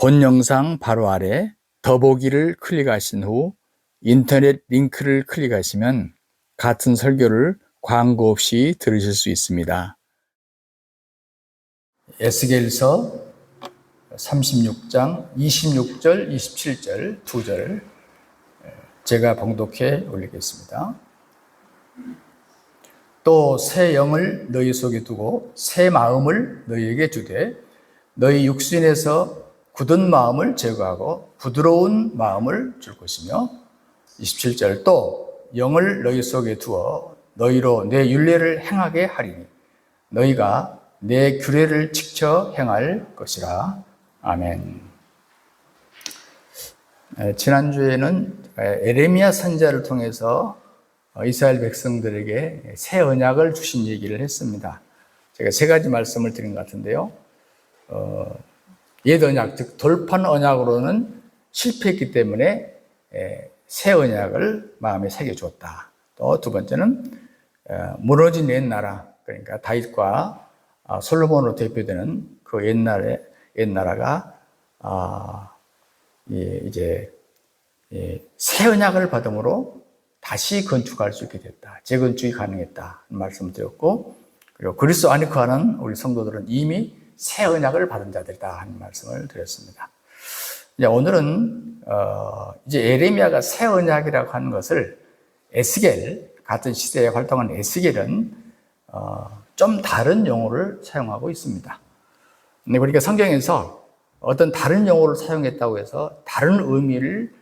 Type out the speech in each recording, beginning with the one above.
본 영상 바로 아래 더보기를 클릭하신 후 인터넷 링크를 클릭하시면 같은 설교를 광고 없이 들으실 수 있습니다. 에스겔서 36장 26절, 27절 두 절 제가 봉독해 올리겠습니다. 또 새 영을 너희 속에 두고 새 마음을 너희에게 주되 너희 육신에서 굳은 마음을 제거하고 부드러운 마음을 줄 것이며 27절 또 영을 너희 속에 두어 너희로 내 율례를 행하게 하리니 너희가 내 규례를 지켜 행할 것이라. 아멘. 지난주에는 에레미야 선지자를 통해서 이스라엘 백성들에게 새 언약을 주신 얘기를 했습니다. 제가 세 가지 말씀을 드린 것 같은데요. 옛 언약, 즉 돌판 언약으로는 실패했기 때문에 새 언약을 마음에 새겨줬다. 또 두 번째는 무너진 옛 나라, 그러니까 다윗과 솔로몬으로 대표되는 그 옛 나라가 이제 새 언약을 받음으로 다시 건축할 수 있게 됐다. 재건축이 가능했다. 말씀을 드렸고, 그리고 그리스도 안에 거하는 우리 성도들은 이미 새 언약을 받은 자들이다 하는 말씀을 드렸습니다. 이제 오늘은 이제 에레미야가 새 언약이라고 하는 것을 에스겔, 같은 시대에 활동한 에스겔은 좀 다른 용어를 사용하고 있습니다. 그러니까 성경에서 어떤 다른 용어를 사용했다고 해서 다른 의미를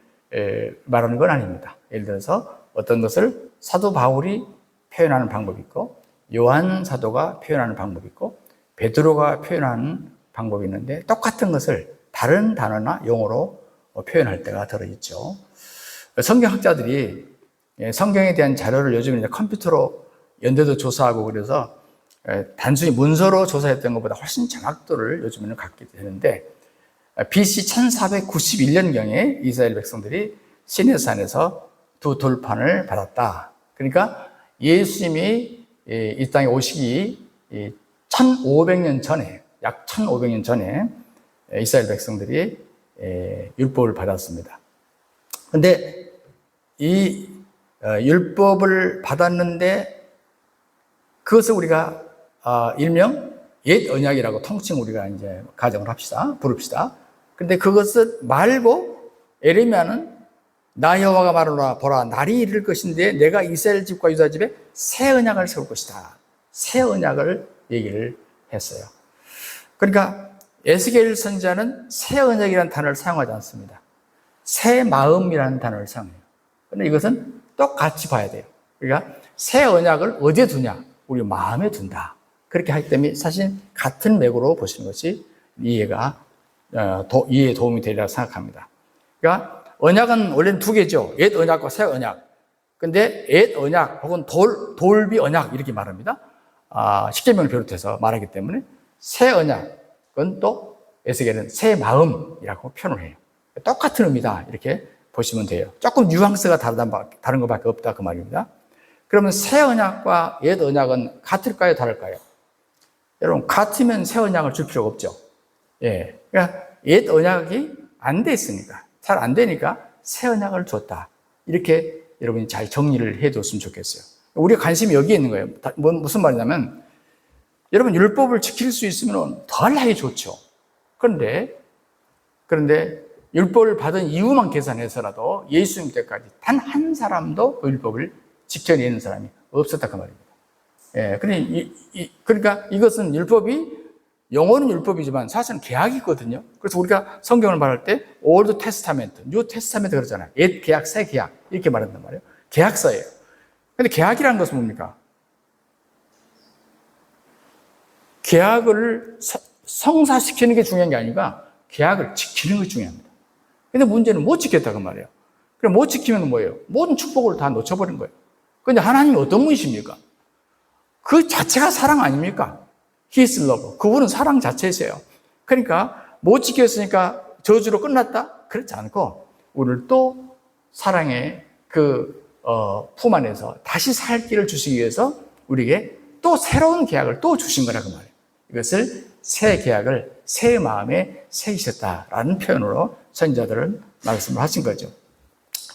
말하는 건 아닙니다. 예를 들어서 어떤 것을 사도 바울이 표현하는 방법이 있고 요한 사도가 표현하는 방법이 있고 베드로가 표현하는 방법이 있는데 똑같은 것을 다른 단어나 용어로 표현할 때가 들어있죠. 성경학자들이 성경에 대한 자료를 요즘 이제 컴퓨터로 연대도 조사하고 그래서 단순히 문서로 조사했던 것보다 훨씬 정확도를 요즘에는 갖게 되는데 BC 1491년경에 이스라엘 백성들이 시내산에서 두 돌판을 받았다. 그러니까 예수님이 이 땅에 오시기 1500년 전에, 약 1500년 전에 이스라엘 백성들이 율법을 받았습니다. 그런데 이 율법을 받았는데 그것을 우리가 일명 옛 언약이라고 통칭 우리가 이제 가정을 합시다. 부릅시다. 그런데 그것을 말고 에레미야는 나 여호와가 말하노라 보라 날이 이를 것인데 내가 이스라엘 집과 유다 집에 새 언약을 세울 것이다. 새 언약을 얘기를 했어요. 그러니까 에스겔 선지자는 새 언약이라는 단어를 사용하지 않습니다. 새 마음이라는 단어를 사용해요. 그런데 이것은 똑같이 봐야 돼요. 그러니까 새 언약을 어디에 두냐? 우리 마음에 둔다. 그렇게 하기 때문에 사실 같은 맥으로 보시는 것이 이해에 도움이 되리라 생각합니다. 그러니까 언약은 원래는 두 개죠. 옛 언약과 새 언약. 근데 옛 언약 혹은 돌비 언약 이렇게 말합니다. 십계명을 비롯해서 말하기 때문에 새 언약은 또 에스겔은 새 마음이라고 표현을 해요. 똑같은 의미다 이렇게 보시면 돼요. 조금 뉘앙스가 다른 것밖에 없다 그 말입니다. 그러면 새 언약과 옛 언약은 같을까요, 다를까요? 여러분 같으면 새 언약을 줄 필요가 없죠. 예, 그러니까 옛 언약이 안 됐으니까 잘 안 되니까 새 언약을 줬다. 이렇게 여러분이 잘 정리를 해뒀으면 좋겠어요. 우리가 관심이 여기에 있는 거예요. 무슨 말이냐면 여러분 율법을 지킬 수 있으면 덜 하기 좋죠. 그런데 율법을 받은 이유만 계산해서라도 예수님 때까지 단 한 사람도 그 율법을 지켜내는 사람이 없었다 그 말입니다. 예, 그러니까 이것은 율법이 영어는 율법이지만 사실은 계약이거든요. 그래서 우리가 성경을 말할 때 올드 테스타멘트, 뉴 테스타멘트 그러잖아요. 옛 계약, 새 계약 이렇게 말한단 말이에요. 계약서예요. 그런데 계약이라는 것은 뭡니까? 계약을 성사시키는 게 중요한 게 아니라 계약을 지키는 것이 중요합니다. 근데 문제는 못 지켰다 그 말이에요. 그럼 못 지키면 뭐예요? 모든 축복을 다 놓쳐버린 거예요. 그런데 하나님이 어떤 분이십니까? 그 자체가 사랑 아닙니까? He is love. 그분은 사랑 자체이세요. 그러니까 못 지켰으니까 저주로 끝났다? 그렇지 않고 우리를 또 사랑의 그 품 안에서 다시 살 길을 주시기 위해서 우리에게 또 새로운 계약을 또 주신 거라 그 말이에요. 이것을 새 계약을 새 마음에 새기셨다라는 표현으로 선지자들은 말씀을 하신 거죠.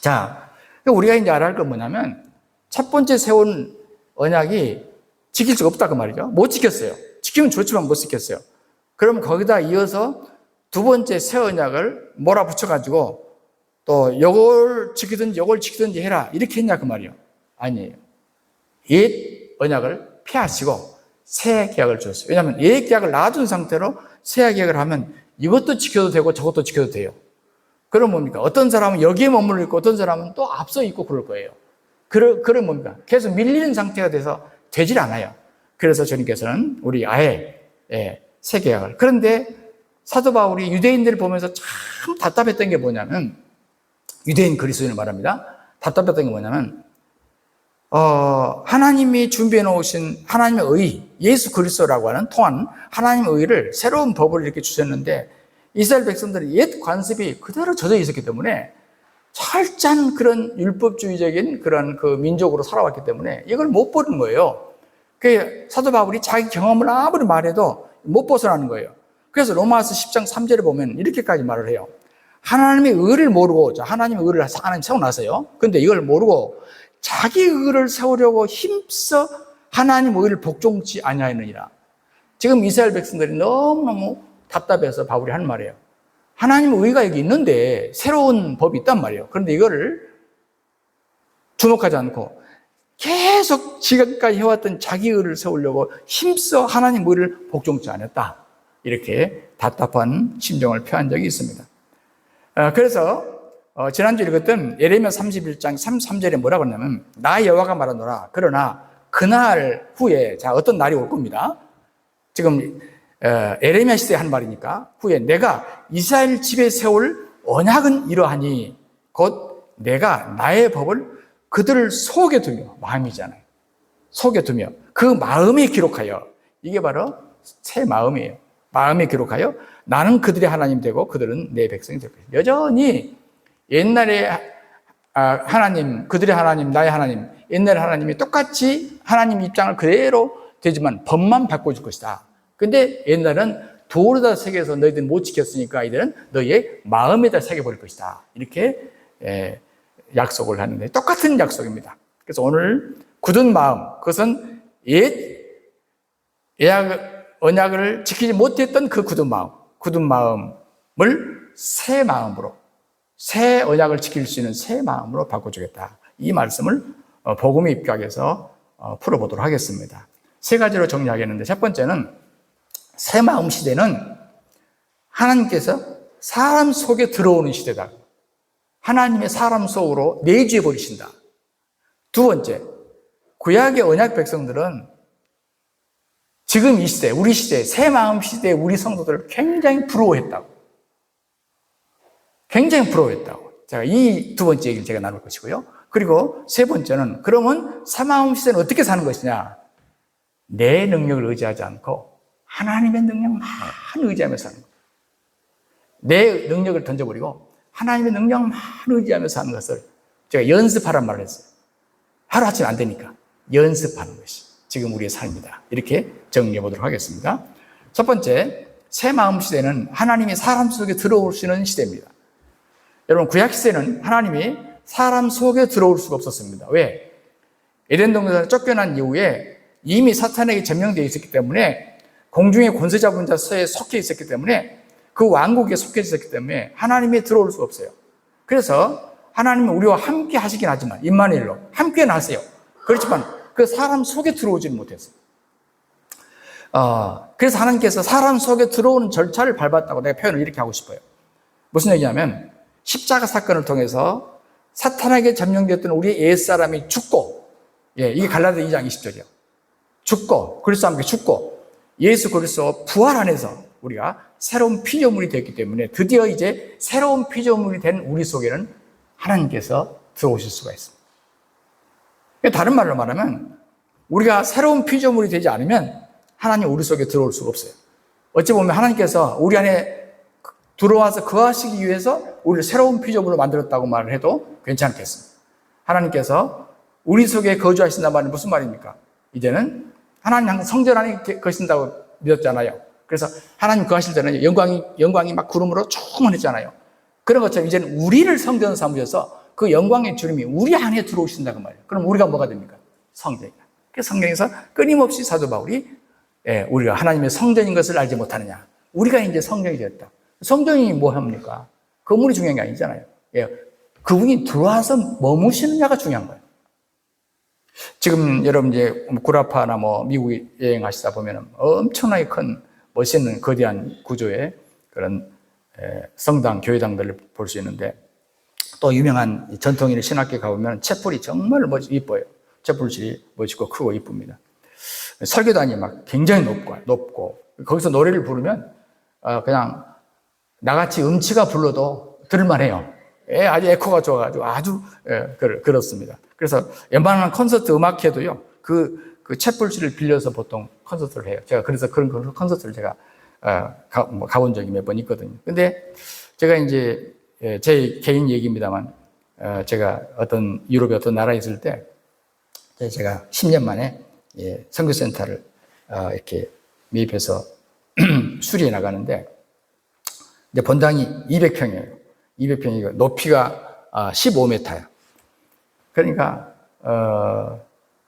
자, 우리가 이제 알아야 할 건 뭐냐면 첫 번째 세운 언약이 지킬 수가 없다 그 말이죠. 못 지켰어요. 지키면 좋지만 못 지켰어요. 그럼 거기다 이어서 두 번째 새 언약을 몰아붙여가지고 또 요걸 지키든지 해라 이렇게 했냐 그 말이에요. 아니에요. 옛 언약을 폐하시고 새 계약을 주셨어요. 왜냐하면 옛 계약을 놔둔 상태로 새 계약을 하면 이것도 지켜도 되고 저것도 지켜도 돼요. 그럼 뭡니까? 어떤 사람은 여기에 머물러 있고 어떤 사람은 또 앞서 있고 그럴 거예요. 그럼 뭡니까? 계속 밀리는 상태가 돼서 되질 않아요. 그래서 주님께서는 우리 아예 새 계약을. 그런데 사도 바울이 유대인들을 보면서 참 답답했던 게 뭐냐면 유대인 그리스도인을 말합니다. 답답했던 게 뭐냐면 하나님이 준비해 놓으신 하나님의 의, 예수 그리스도라고 하는 통한 하나님의 의를 새로운 법을 이렇게 주셨는데 이스라엘 백성들이 옛 관습이 그대로 젖어 있었기 때문에 철저한 그런 율법주의적인 그런 그 민족으로 살아왔기 때문에 이걸 못 버리는 거예요. 그 사도 바울이 자기 경험을 아무리 말해도 못 벗어나는 거예요. 그래서 로마서 10장 3절에 보면 이렇게까지 말을 해요. 하나님의 의를 모르고, 하나님의 의를 하나님 세워놨어요. 근데 이걸 모르고 자기 의를 세우려고 힘써 하나님 의를 복종치 아니하느니라. 지금 이스라엘 백성들이 너무너무 답답해서 바울이 하는 말이에요. 하나님의 의가 여기 있는데 새로운 법이 있단 말이에요. 그런데 이거를 주목하지 않고 계속 지금까지 해왔던 자기 의를 세우려고 힘써 하나님 의를 복종치 않았다. 이렇게 답답한 심정을 표한 적이 있습니다. 그래서 지난주에 읽었던 예레미야 31장 33절에 뭐라고 했냐면 나 여호와가 말하노라. 그러나 그날 후에 어떤 날이 올 겁니다. 지금 에레미야 시대에 한 말이니까 후에 내가 이스라엘 집에 세울 언약은 이러하니 곧 내가 나의 법을 그들 속에 두며 마음이잖아요. 속에 두며 그 마음에 기록하여 이게 바로 새 마음이에요. 마음에 기록하여 나는 그들의 하나님 되고 그들은 내 백성이 될 거예요. 여전히 옛날에 하나님, 그들의 하나님, 나의 하나님, 옛날의 하나님이 똑같이 하나님 입장을 그대로 되지만 법만 바꿔줄 것이다. 근데 옛날은 돌에다 새겨서 너희들 못 지켰으니까 이들은 너희의 마음에다 새겨버릴 것이다. 이렇게 약속을 하는데 똑같은 약속입니다. 그래서 오늘 굳은 마음, 그것은 옛 언약을 지키지 못했던 그 굳은 마음을 새 마음으로, 새 언약을 지킬 수 있는 새 마음으로 바꿔주겠다. 이 말씀을 복음의 입각에서 풀어보도록 하겠습니다. 세 가지로 정리하겠는데 첫 번째는 새 마음 시대는 하나님께서 사람 속에 들어오는 시대다. 하나님의 사람 속으로 내주해 버리신다. 두 번째, 구약의 언약 백성들은 지금 이 시대, 우리 시대, 새 마음 시대의 우리 성도들을 굉장히 부러워했다고. 굉장히 부러워했다고. 자, 이 두 번째 얘기를 제가 나눌 것이고요. 그리고 세 번째는 그러면 새 마음 시대는 어떻게 사는 것이냐? 내 능력을 의지하지 않고 하나님의 능력만 의지하며 사는 거예요. 내 능력을 던져버리고 하나님의 능력만 의지하며 사는 것을 제가 연습하란 말을 했어요. 하루아침에 안 되니까 연습하는 것이 지금 우리의 삶이다. 이렇게 정리해 보도록 하겠습니다. 첫 번째, 새 마음 시대는 하나님이 사람 속에 들어오시는 시대입니다. 여러분, 구약 시대는 하나님이 사람 속에 들어올 수가 없었습니다. 왜? 에덴 동산에서 쫓겨난 이후에 이미 사탄에게 점령되어 있었기 때문에 공중의 권세 잡은 자에 속해 있었기 때문에 그 왕국에 속해 있었기 때문에 하나님이 들어올 수가 없어요. 그래서 하나님은 우리와 함께 하시긴 하지만 임마누엘로 함께는 하세요. 그렇지만 그 사람 속에 들어오지는 못했어요. 그래서 하나님께서 사람 속에 들어오는 절차를 밟았다고 내가 표현을 이렇게 하고 싶어요. 무슨 얘기냐면 십자가 사건을 통해서 사탄에게 점령되었던 우리 옛사람이 죽고, 이게 갈라디아 2장 20절이요. 죽고, 그리스도와 함께 죽고, 예수 그리스도 부활 안에서 우리가 새로운 피조물이 되었기 때문에 드디어 이제 새로운 피조물이 된 우리 속에는 하나님께서 들어오실 수가 있습니다. 다른 말로 말하면 우리가 새로운 피조물이 되지 않으면 하나님 우리 속에 들어올 수가 없어요. 어찌 보면 하나님께서 우리 안에 들어와서 거하시기 위해서 우리를 새로운 피조물로 만들었다고 말을 해도 괜찮겠습니다. 하나님께서 우리 속에 거주하신다는 말은 무슨 말입니까? 이제는 하나님 항상 성전 안에 거신다고 믿었잖아요. 그래서 하나님 거하실 때는 영광이 막 구름으로 충만했잖아요. 그런 것처럼 이제는 우리를 성전 삼으셔서 그 영광의 주님이 우리 안에 들어오신다고 말이에요. 그럼 우리가 뭐가 됩니까? 성전이다. 그래서 성경에서 끊임없이 사도 바울이 우리가 하나님의 성전인 것을 알지 못하느냐. 우리가 이제 성전이 되었다. 성전이 뭐 합니까? 건물이 중요한 게 아니잖아요. 그분이 들어와서 머무시느냐가 중요한 거예요. 지금 여러분 이제 구라파나 뭐 미국 여행하시다 보면 엄청나게 큰 멋있는 거대한 구조의 그런 성당, 교회당들을 볼 수 있는데 또 유명한 전통인의 신학교에 가보면 채플이 정말 이뻐요. 채플실이 멋있고 크고 이쁩니다. 설교단이 막 굉장히 높고 거기서 노래를 부르면 그냥 나같이 음치가 불러도 들을만해요. 아주 에코가 좋아가지고 아주 그렇습니다. 그래서 웬만한 콘서트 음악회도요 그 채플실을 빌려서 보통 콘서트를 해요. 제가 그래서 그런 콘서트를 제가 가본 적이 몇 번 있거든요. 근데 제가 이제 제 개인 얘기입니다만 제가 어떤 유럽의 어떤 나라에 있을 때 제가 10년 만에 선교센터를 이렇게 매입해서 수리해 나가는데 이제 본당이 200평이에요. 200평이고 높이가 15m야. 그러니까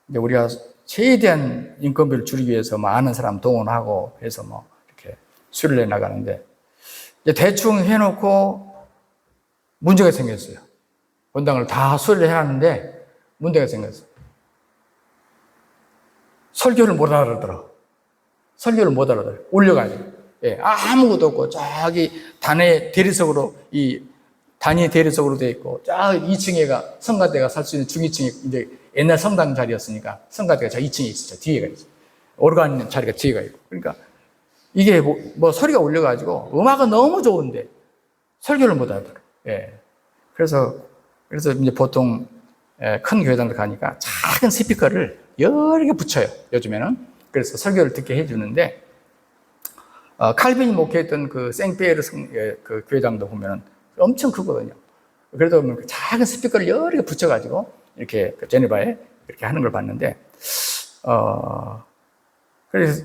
이제 우리가 최대한 인건비를 줄이기 위해서 많은 사람 동원하고 해서 뭐 이렇게 수리를 해 나가는데 이제 대충 해놓고 문제가 생겼어요. 본당을 다 수리를 해놨는데 문제가 생겼어요. 설교를 못 알아들어. 올려가지고. 아무것도 없고, 저기 단의 대리석으로, 단위 대리석으로 되어 있고, 저 2층에가 성가대가 살 수 있는 중위층이 이제 옛날 성당 자리였으니까 성가대가 저 2층에 있었죠. 뒤에가 있어. 오르간 있는 자리가 뒤에가 있고. 그러니까 이게 뭐 소리가 올려가지고 음악은 너무 좋은데 설교를 못 알아들어. 그래서 이제 보통 큰 교회당들 가니까 작은 스피커를 여러 개 붙여요. 요즘에는. 그래서 설교를 듣게 해주는데 칼빈이 목회했던 그 생피에르 그 교회당도 보면은 엄청 크거든요. 그래도 그 작은 스피커를 여러 개 붙여가지고 이렇게 제네바에 이렇게 하는 걸 봤는데 그래서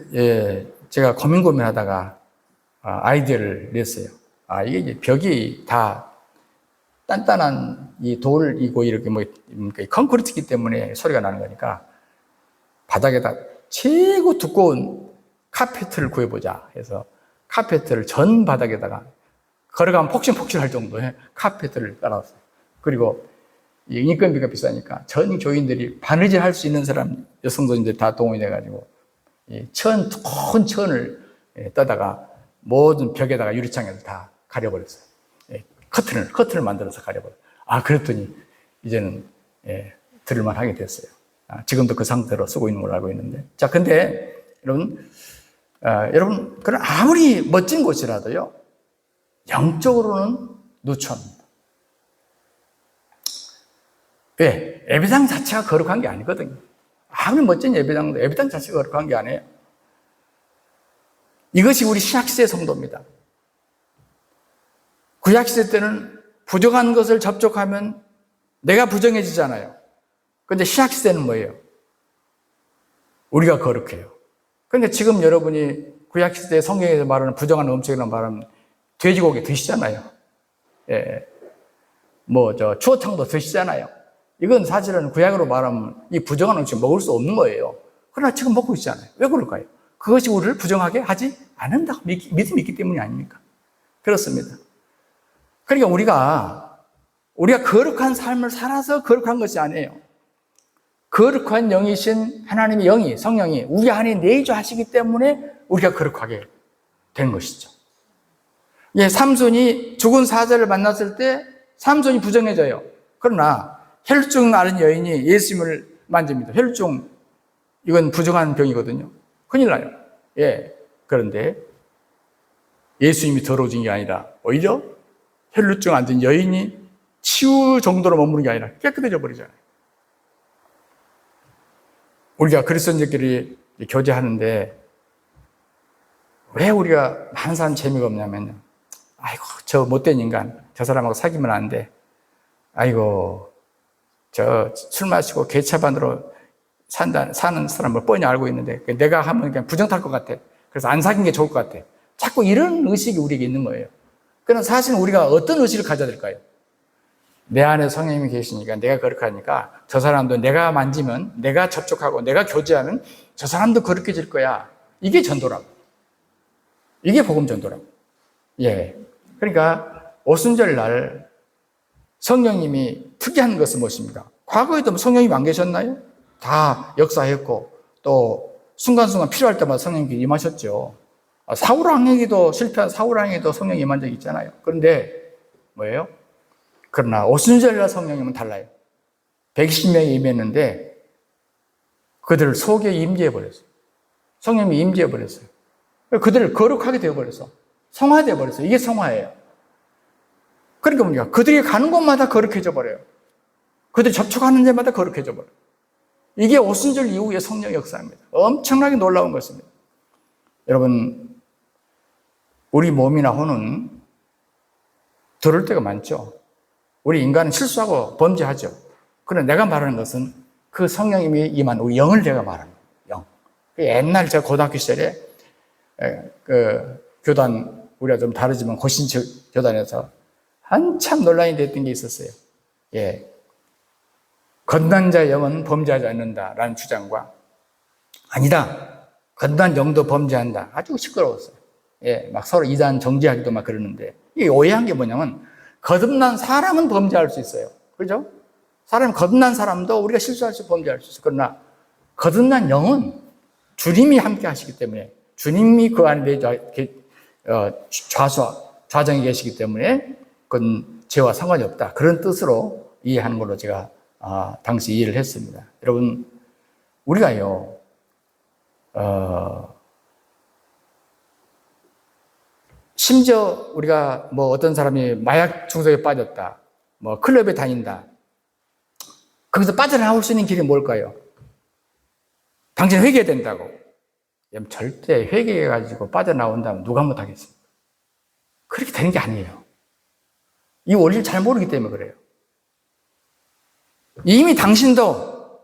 제가 고민하다가 아이디어를 냈어요. 이게 이제 벽이 다 단단한 이 돌이고 이렇게 뭐 콘크리트이기 때문에 소리가 나는 거니까 바닥에다 최고 두꺼운 카페트를 구해보자 해서 카페트를 전 바닥에다가 걸어가면 폭신폭신할 정도의 카페트를 깔았어요. 그리고 인건비가 비싸니까 전 교인들이 바느질 할 수 있는 사람 여성들이 다 동원이 돼가지고 두꺼운 천을 떠다가 모든 벽에다가 유리창에서 다 가려버렸어요. 커튼을 만들어서 가려버렸어요. 그랬더니 이제는 들을만 하게 됐어요. 지금도 그 상태로 쓰고 있는 걸로 알고 있는데. 자, 근데 여러분, 그런 아무리 멋진 곳이라도요, 영적으로는 누추합니다. 왜? 예배당 자체가 거룩한 게 아니거든요. 아무리 멋진 예배당도 예배당 자체가 거룩한 게 아니에요. 이것이 우리 신약시대 성도입니다. 구약시대 때는 부정한 것을 접촉하면 내가 부정해지잖아요. 그런데 신약시대는 뭐예요? 우리가 거룩해요. 그러니까 지금 여러분이 구약시대 성경에서 말하는 부정한 음식이라는 말은 돼지고기 드시잖아요. 추어탕도 드시잖아요. 이건 사실은 구약으로 말하면 이 부정한 음식 먹을 수 없는 거예요. 그러나 지금 먹고 있잖아요. 왜 그럴까요? 그것이 우리를 부정하게 하지 않는다고 믿음이 있기 때문이 아닙니까? 그렇습니다. 그러니까 우리가 거룩한 삶을 살아서 거룩한 것이 아니에요. 거룩한 영이신 하나님의 영이, 성령이 우리 안에 내주하시기 때문에 우리가 거룩하게 된 것이죠. 삼손이 죽은 사자를 만났을 때 삼손이 부정해져요. 그러나 혈중 앓은 여인이 예수님을 만집니다. 혈중, 이건 부정한 병이거든요. 큰일 나요. 그런데 예수님이 더러워진 게 아니라 오히려 혈루증 앓은 여인이 치유 정도로 머무는 게 아니라 깨끗해져 버리잖아요. 우리가 그리스도인들끼리 교제하는데 왜 우리가 항상 재미가 없냐면요. 저 못된 인간, 저 사람하고 사귀면 안 돼. 저 술 마시고 개차반으로 사는 사람을 뻔히 알고 있는데 내가 하면 그냥 부정 탈 것 같아. 그래서 안 사귄 게 좋을 것 같아. 자꾸 이런 의식이 우리에게 있는 거예요. 그러나 사실 우리가 어떤 의식을 가져야 될까요? 내 안에 성령님이 계시니까 내가 거룩하니까 저 사람도 내가 만지면, 내가 접촉하고 내가 교제하면 저 사람도 거룩해질 거야. 이게 전도라고. 이게 복음 전도라고. 예. 그러니까 오순절 날 성령님이 특이한 것은 무엇입니까? 과거에도 성령님이 안 계셨나요? 다 역사했고 또 순간순간 필요할 때마다 성령님이 임하셨죠. 사울 왕에게도 실패한 사울 왕에게도 성령이 임한 적이 있잖아요. 그런데 뭐예요? 그러나 오순절날 성령님은 달라요. 120명이 임했는데 그들을 속에 임재해버렸어요. 성령님이 임재해버렸어요. 그들을 거룩하게 되어버렸어. 성화되어버렸어요. 이게 성화예요. 그러니까 뭡니까? 그들이 가는 곳마다 거룩해져 버려요. 그들이 접촉하는 데마다 거룩해져 버려요. 이게 오순절 이후의 성령 역사입니다. 엄청나게 놀라운 것입니다. 여러분, 우리 몸이나 혼은 들을 때가 많죠. 우리 인간은 실수하고 범죄하죠. 그런데 내가 말하는 것은 그 성령님이 임한 우리 영을 내가 말하는 거예요. 영. 옛날 제가 고등학교 시절에 교단, 우리가 좀 다르지만 고신 교단에서 한참 논란이 됐던 게 있었어요. 예. 건난 자의 영은 범죄하지 않는다라는 주장과 아니다. 건난 영도 범죄한다. 아주 시끄러웠어요. 예. 막 서로 이단 정죄하기도 막 그러는데 이게 오해한 게 뭐냐면 거듭난 사람은 범죄할 수 있어요. 그죠? 사람이 거듭난 사람도 우리가 실수할 수 범죄할 수 있어요. 그러나 거듭난 영은 주님이 함께 하시기 때문에 주님이 그 안에 좌정에 계시기 때문에 그건 죄와 상관이 없다. 그런 뜻으로 이해하는 걸로 제가 당시 이해를 했습니다. 여러분, 우리가요, 심지어 우리가 뭐 어떤 사람이 마약 중독에 빠졌다, 뭐 클럽에 다닌다. 거기서 빠져나올 수 있는 길이 뭘까요? 당신 회개된다고. 절대 회개해가지고 빠져나온다면 누가 못하겠습니까? 그렇게 되는 게 아니에요. 이 원리를 잘 모르기 때문에 그래요. 이미 당신도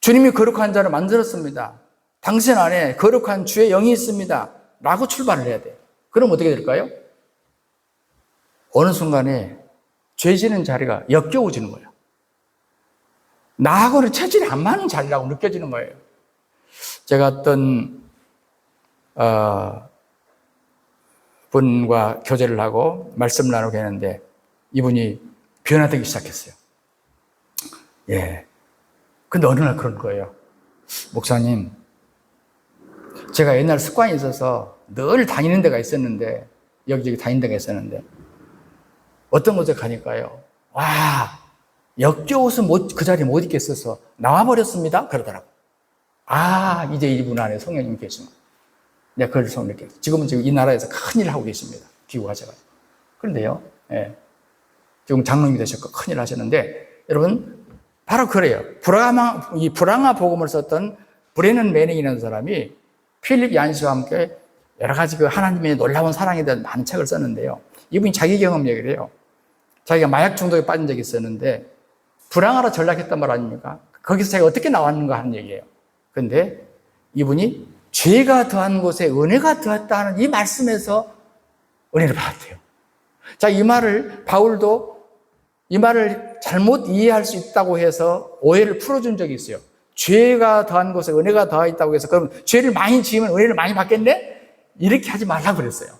주님이 거룩한 자를 만들었습니다. 당신 안에 거룩한 주의 영이 있습니다. 라고 출발을 해야 돼요. 그럼 어떻게 될까요? 어느 순간에 죄 지는 자리가 역겨워지는 거예요. 나하고는 체질이 안 맞는 자리라고 느껴지는 거예요. 제가 어떤 분과 교제를 하고 말씀을 나누게 했는데 이분이 변화되기 시작했어요. 예. 근데 어느 날 그런 거예요. 목사님, 제가 옛날 습관이 있어서 늘 다니는 데가 있었는데, 여기저기 다니는 데가 있었는데, 어떤 곳에 가니까요. 와, 역겨워서 그 자리에 못 있겠어서 나와버렸습니다. 그러더라고. 아, 이제 이분 안에 성령님이 계시구나. 내가 그걸 성령님께. 지금은 이 나라에서 큰 일을 하고 계십니다. 귀국하셔가지고. 그런데요, 예. 지금 장로님이 되셨고 큰 일을 하셨는데, 여러분, 바로 그래요. 이 불황화 복음을 썼던 브레넌 매닝이라는 사람이 필립 얀시와 함께 여러 가지 그 하나님의 놀라운 사랑에 대한 많은 책을 썼는데요. 이분이 자기 경험 얘기를 해요. 자기가 마약 중독에 빠진 적이 있었는데 불황화로 전락했단 말 아닙니까? 거기서 자기가 어떻게 나왔는가 하는 얘기예요. 그런데 이분이 죄가 더한 곳에 은혜가 더했다는 이 말씀에서 은혜를 받았대요. 자, 이 말을 바울도 이 말을 잘못 이해할 수 있다고 해서 오해를 풀어준 적이 있어요. 죄가 더한 곳에 은혜가 더하다고 해서 그럼 죄를 많이 지으면 은혜를 많이 받겠네? 이렇게 하지 말라고 그랬어요.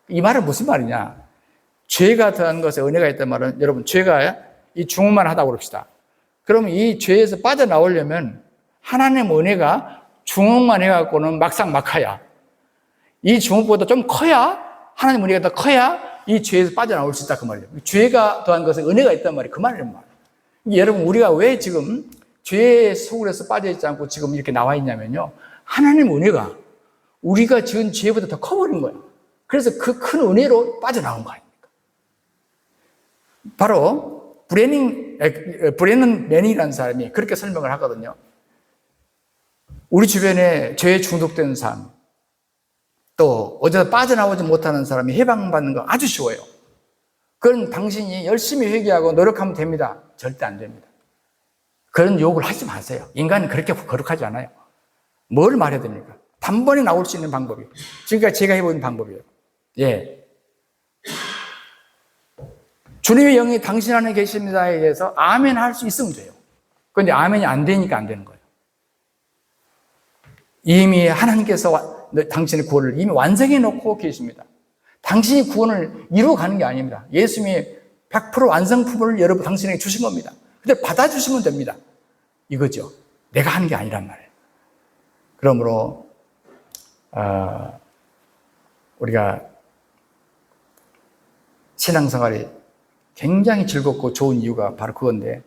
이 말은 무슨 말이냐? 죄가 더한 것에 은혜가 있단 말은 여러분 죄가 이 중음만 하다고 그럽시다. 그러면 이 죄에서 빠져나오려면 하나님 은혜가 중음만 해갖고는 막상 막하야. 이 중음보다 좀 커야 하나님 은혜가 더 커야 이 죄에서 빠져나올 수 있다 그 말이에요. 죄가 더한 것에 은혜가 있단 말이에요. 그 말이란 말이에요. 여러분 우리가 왜 지금 죄의 소굴에서 빠져있지 않고 지금 이렇게 나와 있냐면요. 하나님 은혜가 우리가 지은 죄보다 더 커버린 거예요. 그래서 그 큰 은혜로 빠져나온 거 아닙니까? 바로 브레넌 매닝이라는 사람이 그렇게 설명을 하거든요. 우리 주변에 죄에 중독된 사람, 또 어디서 빠져나오지 못하는 사람이 해방받는 거 아주 쉬워요. 그건 당신이 열심히 회개하고 노력하면 됩니다. 절대 안 됩니다. 그런 욕을 하지 마세요. 인간은 그렇게 거룩하지 않아요. 뭘 말해야 됩니까? 단번에 나올 수 있는 방법이에요. 지금까지 제가 해본 방법이에요. 예. 주님의 영이 당신 안에 계십니다에 대해서 아멘 할 수 있으면 돼요. 그런데 아멘이 안 되니까 안 되는 거예요. 이미 하나님께서 당신의 구원을 이미 완성해 놓고 계십니다. 당신이 구원을 이루어가는 게 아닙니다. 예수님이 100% 완성품을 여러분 당신에게 주신 겁니다. 근데 받아주시면 됩니다. 이거죠. 내가 하는 게 아니란 말이에요. 그러므로 우리가 신앙생활이 굉장히 즐겁고 좋은 이유가 바로 그건데,